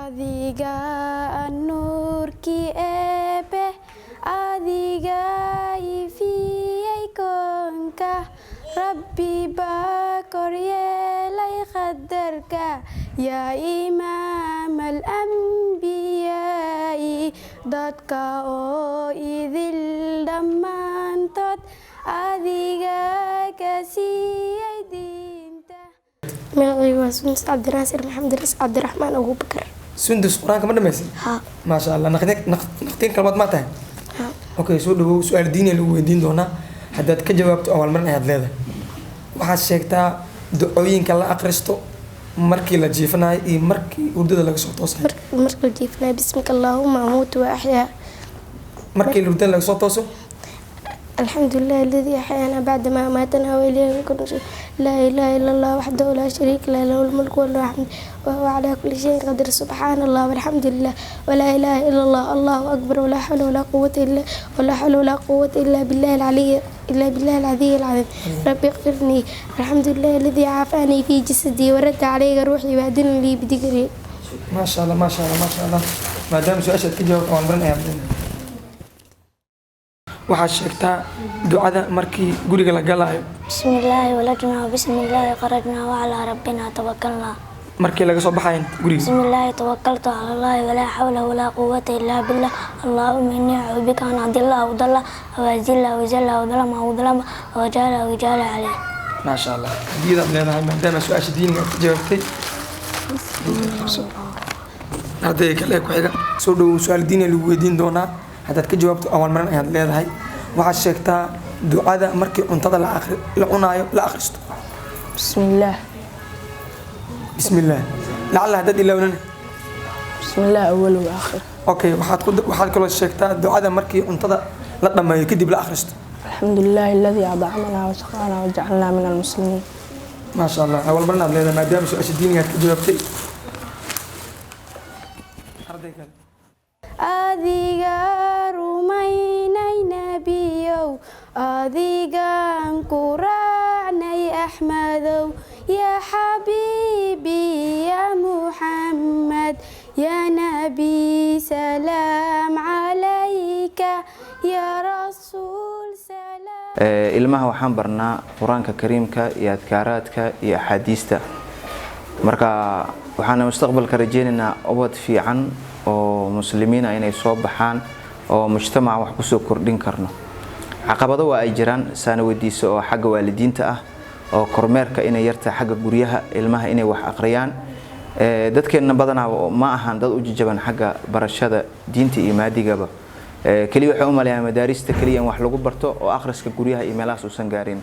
adiga nuurkii eebe adiga ifiyey koonka rabbi baa koryeelay qadarka yaa imaam alambiyaai dadka oo idil dhammaantood adiga ka siiyey diinta. magacaygu waa Sundus Cabdinaasir Maxamed Ras Cabdiraxmaan Abu Bakar. Sundus quraanka ma dhamaysan? ها maasha Allah naqtiin kalmaad ma tahay? ها okay soo dhawow su'aal diini lagu weydiin doonaa haddaad ka jawaabto awal mar ayaad leedahay waxaad sheegtaa ducooyinka la akhristo markii la jiifanayo iyo markii hurdada laga soo toosayo marka jiifnaa bismika Allahumma amuutu wa ahyaa. markii hurdada laga soo tooso الحمد لله الذي أحيانا بعد ما أماتنا وإليه النشور لا إله إلا الله وحده لا شريك له له الملك وله الحمد وهو على كل شيء قدير سبحان الله والحمد لله ولا إله إلا الله الله أكبر ولا حول ولا قوة إلا بالله العلي العظيم ربي اغفرني الحمد لله الذي عافاني في جسدي ورد علي روحي وأدن لي بذكري. ما شاء الله ما شاء الله ما شاء الله ما دام سؤال ka jawaab awal mar ayaad leedahay waxaad sheegtaa ducada markii guriga la galaayo بسم الله ولدنا وبسم الله خرجنا وعلى ربنا توكلنا. markii laga soo baxayo guriga بسم الله توكلت على الله ولا حول ولا قوة إلا بالله اللهم إني أعوذ بك أن أضل أو ضل أو أزل أو زل أو ظلم أو ظلم أو جهل أو جهل عليه. ما شاء الله diidaad leedahay maadaama su'aasha diiniga ka jawaabtay arday kale ku xiga soo dhawow su'aal diini lagu weydiin doonaa haddaad ka jawaabto awal mar ayaad leedahay waxaad sheegtaa ducada markii cuntada la cunaayo la akhristo بسم الله bismillaah lacala haddaad ilaawnan بسم الله أول وآخر okay waxaad kaloo sheegtaa ducada markii cuntada la dhammeeyo kadib la akhristo الحمد لله الذي أطعمنا وسقانا وجعلنا من المسلمين. ما شاء الله أول مرة نعمل ما دام سؤال الدين قاعد جاوبتي adiga rumaynay nebiyow adigaan ku raacnay axmedow yaa xabiibi yaa muxamed yaa nabi salaam calayka yaa rasuul salaam. ilmaha waxaan barnaa quraanka kariimka iyo adkaaraadka iyo axaadiista marka waxaan mustaqbalka rajeynaynaa ubad fiican oo muslimiin ah inay soo baxaan oo mujtamaca wax ku soo kordhin karno caqabado waa ay jiraan saana weydiiso oo xagga waalidiinta ah oo kormeerka inay yarta xagga guryaha ilmaha inay wax aqriyaan dadkeena badanaa ma ahan dad u jajaban xagga barashada diinta iyo maadigaba kaliya waxa u maleeyaa madaarista kaliya wax lagu barto oo akhriska guryaha iyo meelahaas uusan gaarin